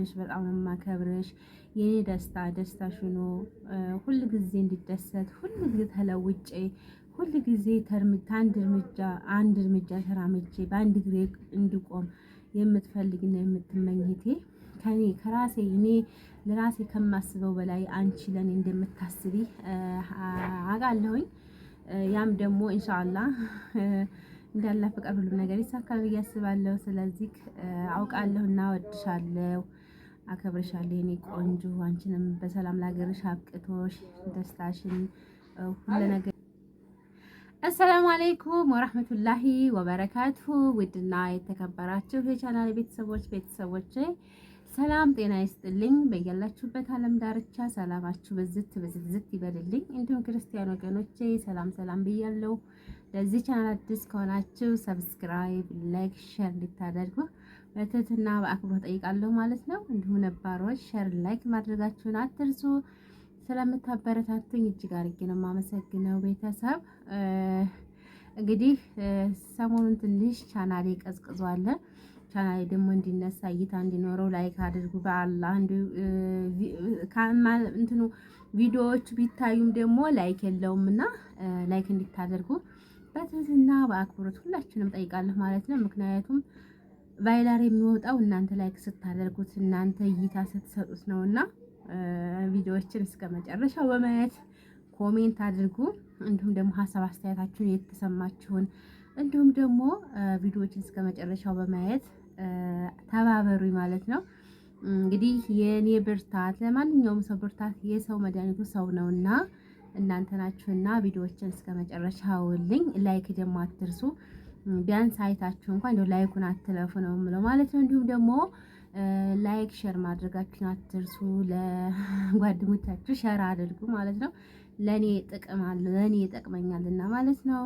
የምወድሽ በጣም ነው የማከብርሽ። የኔ ደስታ ደስታሽ ሆኖ ሁል ጊዜ እንዲደሰት ሁል ጊዜ ተለውጬ ሁል ጊዜ አንድ እርምጃ ተራምጄ በአንድ እግሬ እንዲቆም የምትፈልግና የምትመኝቴ ከራሴ እኔ ለራሴ ከማስበው በላይ አንቺ ለኔ እንደምታስቢ አውቃለሁኝ። ያም ደግሞ ኢንሻአላህ እንዳላ ፈቃድ ሁሉ ነገር ይሳካል ብዬ አስባለሁ። ስለዚህ አውቃለሁና ወድሻለሁ፣ አከብርሻለሁ የኔ ቆንጆ። አንቺንም በሰላም ላገርሽ አብቅቶሽ ደስታሽን ሁሉ ነገር። አሰላሙ አለይኩም ወራህመቱላሂ ወበረካቱሁ። ውድና የተከበራችሁ የቻናል ቤተሰቦች ሰላም ጤና ይስጥልኝ። በያላችሁበት ዓለም ዳርቻ ሰላማችሁ ብዝት ይበልልኝ። እንዲሁም ክርስቲያን ወገኖቼ ሰላም ብያለሁ። ለዚህ ቻናል አዲስ ከሆናችሁ ሰብስክራይብ፣ ላይክ፣ ሼር እንድታደርጉ በትህትና በአክብሮት ጠይቃለሁ ማለት ነው። እንዲሁም ነባሮች ሼር፣ ላይክ ማድረጋችሁን አትርሱ። ስለምታበረታቱኝ እጅግ አድርጌ ነው የማመሰግነው። ቤተሰብ እንግዲህ ሰሞኑን ትንሽ ቻናሌ ቀዝቅዟል። ቻናሌ ደግሞ እንዲነሳ እይታ እንዲኖረው ላይክ አድርጉ። በአላህ እንትኑ ቪዲዮዎች ቢታዩም ደግሞ ላይክ የለውምና ላይክ እንድታደርጉ በትህትና በአክብሮት ሁላችንም ጠይቃለሁ ማለት ነው። ምክንያቱም ቫይራል የሚወጣው እናንተ ላይክ ስታደርጉት እናንተ እይታ ስትሰጡት ነውና ቪዲዮዎችን እስከ መጨረሻው በማየት ኮሜንት አድርጉ። እንዲሁም ደግሞ ሀሳብ አስተያየታችሁን የተሰማችሁን እንዲሁም ደግሞ ቪዲዮዎችን እስከ መጨረሻው በማየት ተባበሩኝ ማለት ነው። እንግዲህ የኔ ብርታት ለማንኛውም ሰው ብርታት የሰው መድኃኒቱ ሰው ነውና እናንተ ናችሁና ቪዲዮዎችን እስከ መጨረሻው ላይክ ደግሞ አትርሱ። ቢያንስ አይታችሁ እንኳን እንደው ላይኩን አትለፉ ነው የምለው ማለት ነው። እንዲሁም ደግሞ ላይክ ሼር ማድረጋችሁን አትርሱ። ለጓደኞቻችሁ ሼር አድርጉ ማለት ነው። ለኔ ጥቅም አለ ለኔ ይጠቅመኛልና ማለት ነው።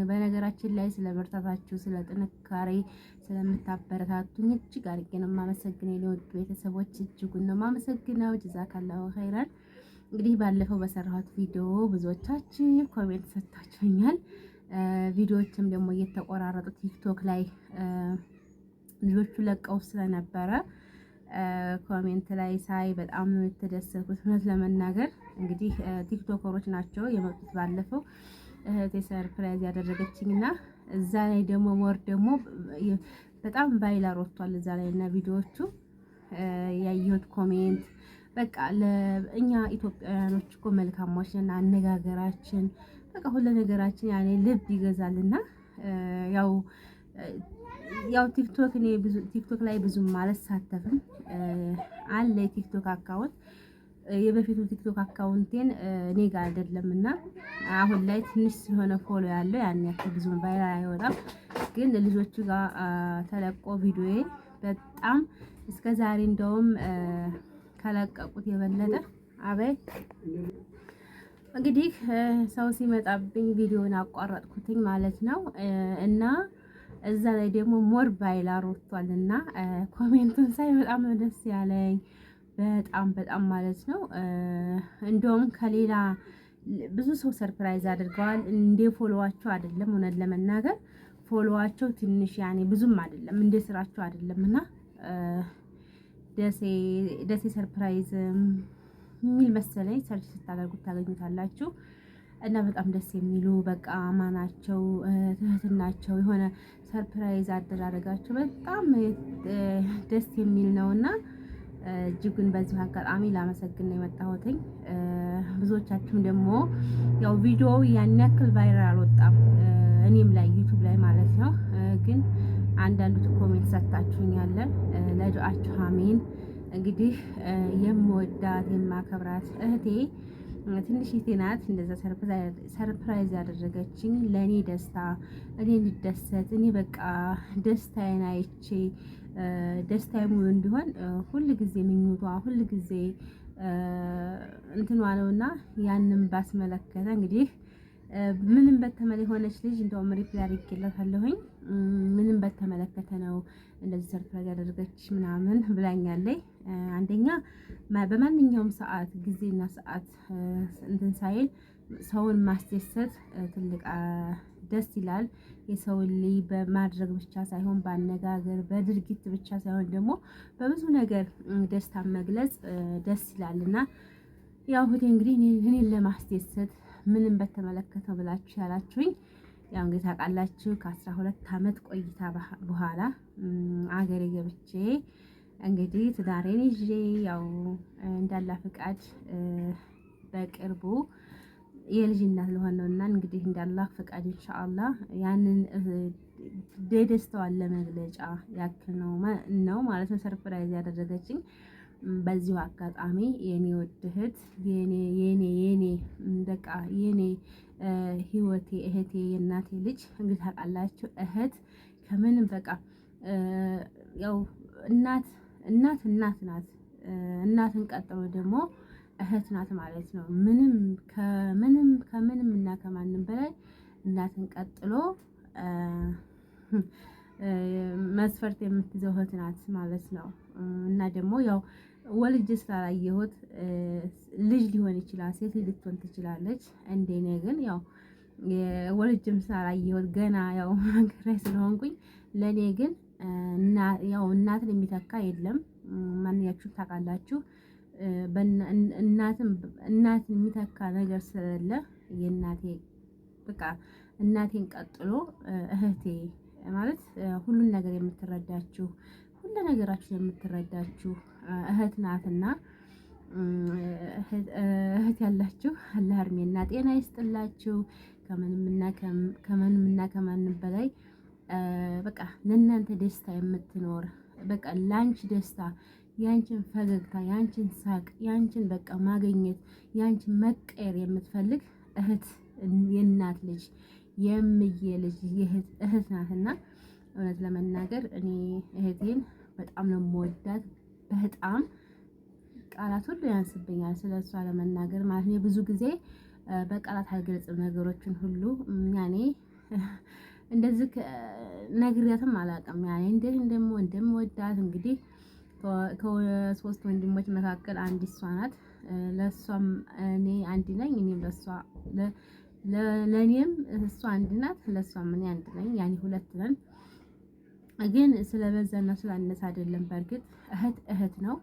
በነገራችን ላይ ስለ በርታታችሁ ስለ ጥንካሬ ስለምታበረታቱኝ እጅግ አድርጌ ነው የማመሰግነው። የወድ ቤተሰቦች እጅጉን ነው የማመሰግነው። ጀዛካላሁ ኸይራን። እንግዲህ ባለፈው በሰራሁት ቪዲዮ ብዙዎቻችሁ ኮሜንት ሰጥታችሁኛል። ቪዲዮዎችም ደግሞ እየተቆራረጡ ቲክቶክ ላይ ልጆቹ ለቀው ስለነበረ ኮሜንት ላይ ሳይ በጣም ነው የተደሰትኩት። እውነት ለመናገር እንግዲህ ቲክቶከሮች ናቸው የመጡት ባለፈው እህቴ ሰርፕራይዝ ያደረገችኝና እዛ ላይ ደግሞ በጣም ቫይራል ወጥቷል እዛ ላይ እና ቪዲዮዎቹ ያየሁት ኮሜንት በቃ ለእኛ ኢትዮጵያውያኖች እኮ መልካሞች ነን፣ አነጋገራችን በቃ ሁሉ ነገራችን ያኔ ልብ ይገዛልና ያው ቲክቶክ ላይ ብዙም አልሳተፍም አለ የቲክቶክ አካውንት የበፊቱ ቲክቶክ አካውንቴን እኔ ጋር አይደለምና አሁን ላይ ትንሽ ስለሆነ ፎሎ ያለው ያን ያክል ብዙም ቫይራል አይወጣም። ግን ልጆቹ ጋር ተለቆ ቪዲዮዬ በጣም እስከዛሬ እንደውም ከለቀቁት የበለጠ አቤት እንግዲህ ሰው ሲመጣብኝ ቪዲዮን አቋረጥኩትኝ ማለት ነው። እና እዛ ላይ ደግሞ ሞር ቫይራል ወጥቷልና ኮሜንቱን ሳይ በጣም ደስ ያለኝ በጣም ማለት ነው። እንደውም ከሌላ ብዙ ሰው ሰርፕራይዝ አድርገዋል። እንደ ፎሎዋቸው አይደለም እውነት ለመናገር ፎሎዋቸው ትንሽ ያኔ ብዙም አይደለም እንደ ስራቸው አይደለምና ደሴ ሰርፕራይዝ የሚል መሰለኝ ሰርች ስታደርጉት ታገኙታላችሁ። እና በጣም ደስ የሚሉ በቃ አማናቸው ትህትናቸው የሆነ ሰርፕራይዝ አደራረጋቸው በጣም ደስ የሚል ነውና እጅጉን በዚህ አጋጣሚ ላመሰግን ነው የመጣሁትኝ። ብዙዎቻችሁም ደግሞ ያው ቪዲዮው ያን ያክል ቫይራል አልወጣም እኔም ላይ ዩቲዩብ ላይ ማለት ነው። ግን አንዳንዱ ኮሜንት ሰጣችሁኛል። ለዱዓችሁ አሜን። እንግዲህ የምወዳት የማከብራት እህቴ ትንሽ እህቴ ናት። እንደዛ ሰርፕራይዝ ያደረገችኝ ለኔ ደስታ እኔ እንድደሰት እኔ በቃ ደስታዬን አይቼ ደስታዬ ሙሉ እንዲሆን ሁል ጊዜ ምኞቷ ሁል ጊዜ እንትኗ ነውና ያንን ባስመለከተ እንግዲህ ምንም በተመለ የሆነች ልጅ እንደውም ሪፕላይ አድርጌላታለሁኝ። ምንም በተመለከተ ነው እንደዚህ ሰርፕራይዝ ያደረገች ምናምን ብላኛለች። አንደኛ በማንኛውም ሰዓት ጊዜና ሰዓት እንትን ሳይል ሰውን ማስደሰት ትልቅ ደስ ይላል። የሰውን ልጅ በማድረግ ብቻ ሳይሆን በአነጋገር በድርጊት ብቻ ሳይሆን ደግሞ በብዙ ነገር ደስታን መግለጽ ደስ ይላልና ያው እንግዲህ እኔን ለማስደሰት ምንም በተመለከተ ብላችሁ ያላችሁኝ ያው እንግዲህ ታውቃላችሁ ከ12 ዓመት ቆይታ በኋላ አገሬ ገብቼ እንግዲህ ትዳሬን ይዤ ያው እንዳላ ፍቃድ በቅርቡ የልጅ እናት ልሆን ነውና እንግዲህ እንዳላ ፍቃድ ኢንሻአላህ ያንን ደስታዋን ለመግለጫ ያክል ነው ማለት ነው ሰርፕራይዝ ያደረገችኝ። በዚሁ አጋጣሚ የኔ ውድ እህት የኔ በቃ የኔ ህይወቴ እህቴ የእናቴ ልጅ እንግዲህ ታውቃላችሁ እህት ከምንም በቃ ያው እናት ናት። እናትን ቀጥሎ ደግሞ እህት ናት ማለት ነው። ከምንም እና ከማንም በላይ እናትን ቀጥሎ መስፈርት የምትይዘው እህት ናት ማለት ነው። እና ደግሞ ያው ወልጅ ስላላየሁት ልጅ ሊሆን ይችላል፣ ሴት ልትሆን ትችላለች። እንደኔ ግን ያው ወልጅም ስላላየሁት ገና ያው መንገድ ላይ ስለሆንኩኝ ለኔ ግን ያው እናትን የሚተካ የለም። ማንኛችሁም ታውቃላችሁ። እናትን የሚተካ ነገር ስለሌለ የእናቴ በቃ እናቴን ቀጥሎ እህቴ ማለት ሁሉን ነገር የምትረዳችሁ ሁሉ ነገራችሁ የምትረዳችሁ እህት ናትና እህት ያላችሁ አላህ እድሜና ጤና ይስጥላችሁ። ከምንምና ከማንም በላይ በቃ ለእናንተ ደስታ የምትኖር በቃ ላንቺ ደስታ ያንቺን ፈገግታ ያንቺን ሳቅ ያንቺን በቃ ማግኘት ያንቺን መቀየር የምትፈልግ እህት የእናት ልጅ የምዬ ልጅ እህት ናትና እውነት ለመናገር እኔ እህቴን በጣም ነው የምወዳት። በጣም ቃላት ሁሉ ያንስብኛል ስለሷ ለመናገር ማለት ነው። ብዙ ጊዜ በቃላት አልገልጽም ነገሮችን ሁሉ ያኔ እንደዚህ ነግሬያትም አላውቅም። ያኔ እንደምወዳት እንግዲህ ከሶስት ወንድሞች መካከል አንድ እሷ ናት። ለሷም እኔ አንድ ነኝ፣ እኔም ለሷ ለኔም እሷ አንድ ናት፣ ለሷም እኔ አንድ ነኝ። ያኔ ሁለት ነን። ግን ስለበዛና ስላነሰ አይደለም። በእርግጥ እህት ነው፣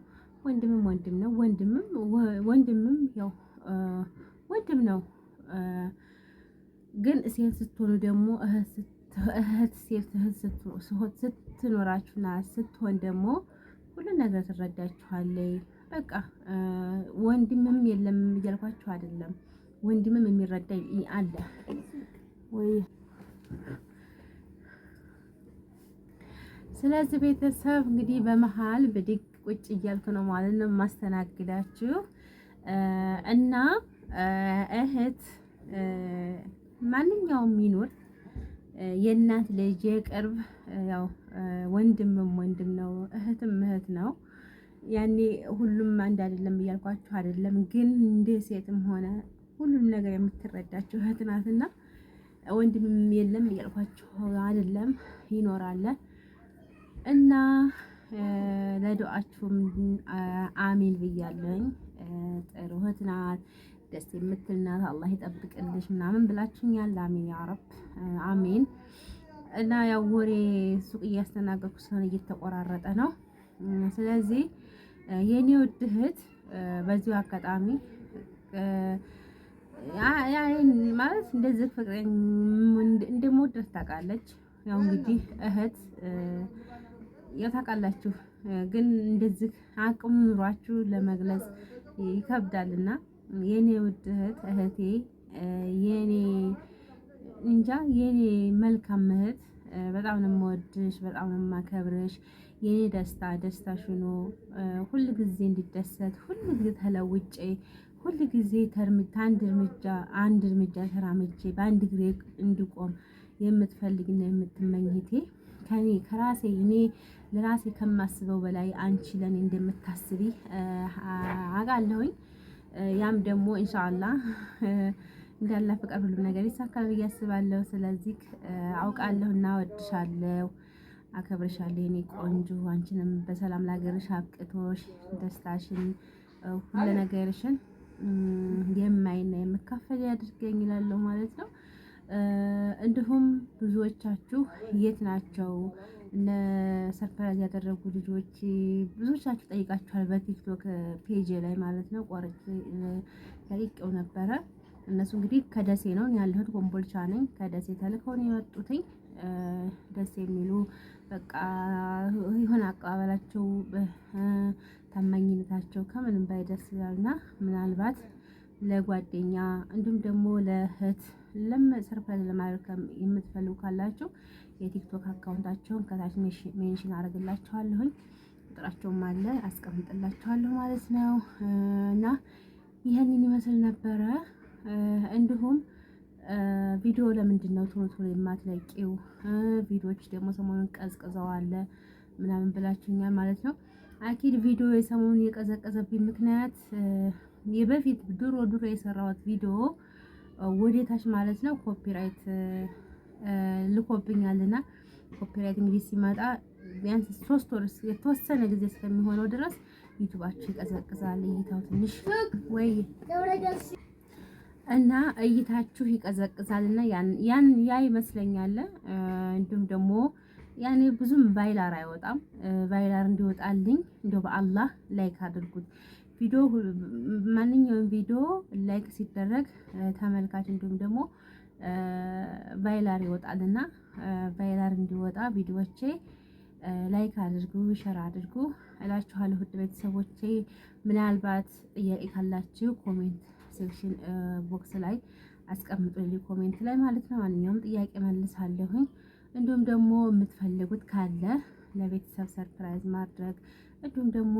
ወንድምም ወንድም ነው። ወንድምም ያው ወንድም ነው። ግን ሴት ስትሆኑ ደግሞ እህት ስትኖራችሁና ስትሆን ደግሞ ሁሉ ነገር ትረዳችኋለች። በቃ ወንድምም የለም እያልኳችሁ አይደለም። ወንድምም የሚረዳ አለ ወይ? ስለዚህ ቤተሰብ እንግዲህ በመሃል ብድግ ቁጭ እያልኩ ነው ማለት ነው ማስተናግዳችሁ እና እህት ማንኛውም ይኑር የእናት ልጅ የቅርብ ያው ወንድምም ወንድም ነው፣ እህትም እህት ነው። ያኔ ሁሉም አንድ አይደለም እያልኳችሁ አይደለም። ግን እንደ ሴትም ሆነ ሁሉም ነገር የምትረዳችሁ እህት ናትና ወንድምም የለም እያልኳችሁ አይደለም፣ ይኖራል። እና ለዱዓችሁም አሚን ብያለሁኝ። ጥሩ እህት ናት፣ ደስ የምትል ናት። አላህ ይጠብቅልሽ ምናምን ብላችሁኛል። አሚን ያ ረብ አሚን። እና ያው ወሬ ሱቅ እያስተናገድኩ ስለሆነ እየተቆራረጠ ነው። ስለዚህ የኔ ውድ እህት በዚሁ አጋጣሚ ማለት እንደዚህ ፍቅረኛ እንደምወዳት ታውቃለች። ያው እንግዲህ እህት ያው ታውቃላችሁ፣ ግን እንደዚህ አቅም ኑሯችሁ ለመግለጽ ይከብዳልና የኔ ውድ እህቴ የኔ እንጃ የኔ መልካም እህት በጣም ነው የምወድሽ፣ በጣም ነው የማከብርሽ። የኔ ደስታ ደስታሽ ሆኖ ሁሉ ጊዜ እንዲደሰት ሁሉ ጊዜ ተለውጬ ሁሉ ጊዜ አንድ እርምጃ ተራምጄ በአንድ እግሬ እንድቆም የምትፈልግና የምትመኝቴ ከራሴ እኔ ለራሴ ከማስበው በላይ አንቺ ለኔ እንደምታስቢ አውቃለሁኝ። ያም ደግሞ ኢንሻአላህ እንዳላ ፍቃድ ሁሉ ነገር ይሳካል ብዬ አስባለሁ። ስለዚህ አውቃለሁ እና ወድሻለሁ፣ አከብርሻለሁ የኔ ቆንጆ። አንቺንም በሰላም ላገርሽ አብቅቶሽ ደስታሽን ሁሉ ነገርሽን የማይና የምካፈል ያድርገኝ እላለሁ ማለት ነው። እንዲሁም ብዙዎቻችሁ የት ናቸው እነ ሰርፕራይዝ ያደረጉ ልጆች ብዙዎቻችሁ ጠይቃችኋል። በቲክቶክ ፔጅ ላይ ማለት ነው ቆርጬ ጠይቄው ነበረ። እነሱ እንግዲህ ከደሴ ነው ያለሁት፣ ኮምቦልቻ ነኝ። ከደሴ ተልከው ነው የመጡትኝ። ደስ የሚሉ በቃ የሆነ አቀባበላቸው ታማኝነታቸው ከምንም ባይ ደስ ይላልና ምናልባት ለጓደኛ እንዲሁም ደግሞ ለእህት ሰርፕራይዝ ለማድረግ የምትፈልጉ ካላችሁ የቲክቶክ አካውንታቸውን ከታች ሜንሽን አደርግላችኋለሁኝ። ቁጥራቸውም አለ አስቀምጥላችኋለሁ ማለት ነው። እና ይህንን ይመስል ነበረ። እንዲሁም ቪዲዮ ለምንድን ነው ቶሎ ቶሎ የማትለቂው? ቪዲዮዎች ደግሞ ሰሞኑን ቀዝቅዘዋል ምናምን ብላችሁኛል ማለት ነው። አኪድ ቪዲዮ የሰሞኑን የቀዘቀዘብኝ ምክንያት የበፊት ድሮ የሰራሁት ቪዲዮ ወዴታች ማለት ነው ኮፒራይት ልኮብኛልና ኮፒራይት እንግዲህ ሲመጣ ቢያንስ 3 ወር የተወሰነ ጊዜ እስከሚሆነው ድረስ ዩቲዩባችን ይቀዘቅዛል። እይታው ትንሽ ወይ እና እይታችሁ ይቀዘቅዛልና ያ ይመስለኛል። እንዲሁም ደግሞ ያኔ ብዙም ቫይላር አይወጣም። ቫይላር እንዲወጣልኝ እንደው በአላህ ላይክ አድርጉት። ቪዲዮ ማንኛውም ቪዲዮ ላይክ ሲደረግ ተመልካች እንዲሁም ደግሞ ቫይላር ይወጣልና ቫይላር እንዲወጣ ቪዲዮዎቼ ላይክ አድርጉ፣ ሸር አድርጉ እላችኋለሁ። ውድ ቤተሰቦቼ ምናልባት ጥያቄ ካላችሁ ኮሜንት ሴክሽን ቦክስ ላይ አስቀምጡልኝ፣ ኮሜንት ላይ ማለት ነው። ማንኛውም ጥያቄ መልሳለሁኝ። እንዲሁም ደግሞ የምትፈልጉት ካለ ለቤተሰብ ሰርፕራይዝ ማድረግ እንዲሁም ደግሞ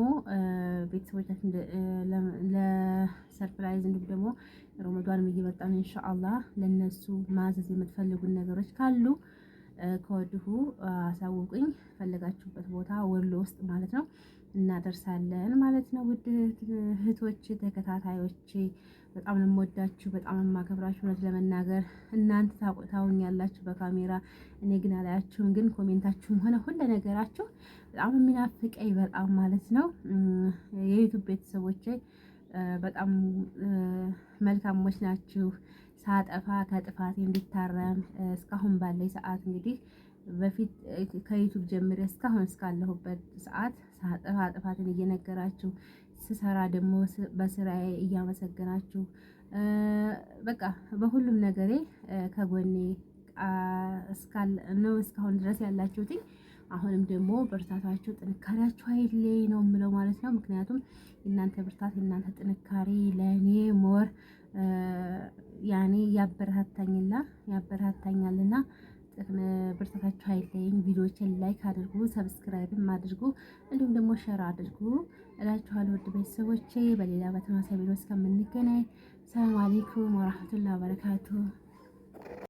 ቤተሰቦቻችን ለሰርፕራይዝ እንዲሁም ደግሞ ረመዳንም እየመጣ ነው ኢንሻአላህ ለነሱ ማዘዝ የምትፈልጉን ነገሮች ካሉ ከወዲሁ አሳውቁኝ። ፈለጋችሁበት ቦታ ወሎ ውስጥ ማለት ነው እናደርሳለን ማለት ነው። ውድ እህቶች ተከታታዮቼ በጣም ነው የምወዳችሁ፣ በጣም የማከብራችሁ። እውነት ለመናገር እናንተ ታውቁኛላችሁ በካሜራ እኔ ግን አላያችሁም። ግን ኮሜንታችሁም ሆነ ሁሉ ነገራችሁ በጣም የሚናፍቀኝ በጣም ማለት ነው። የዩቲዩብ ቤተሰቦቼ በጣም መልካሞች ናችሁ። ሳጠፋ ከጥፋቴ እንዲታረም እስካሁን ባለኝ ሰዓት እንግዲህ በፊት ከዩቲዩብ ጀምሬ እስካሁን እስካለሁበት ሰዓት ሳጠፋ ጥፋትን እየነገራችሁ ስሰራ ደግሞ በስራዬ እያመሰገናችሁ በቃ በሁሉም ነገሬ ከጎኔ እስካሁን ድረስ ያላችሁት አሁንም ደግሞ ብርታታችሁ ጥንካሬያችሁ አይለይ ነው የምለው ማለት ነው። ምክንያቱም የእናንተ ብርታት የእናንተ ጥንካሬ ለእኔ ሞር ያኔ ያበረታታኛልና ብርታታችሁ አይለይኝ። ቪዲዮችን ላይክ አድርጉ፣ ሰብስክራይብም አድርጉ፣ እንዲሁም ደግሞ ሼር አድርጉ እላችኋለሁ። ውድ ቤተሰቦቼ በሌላ በተመሳሳይ ቪዲዮ እስከምንገናኝ ሰላም አለይኩም ወራህመቱላሂ ወበረካቱ።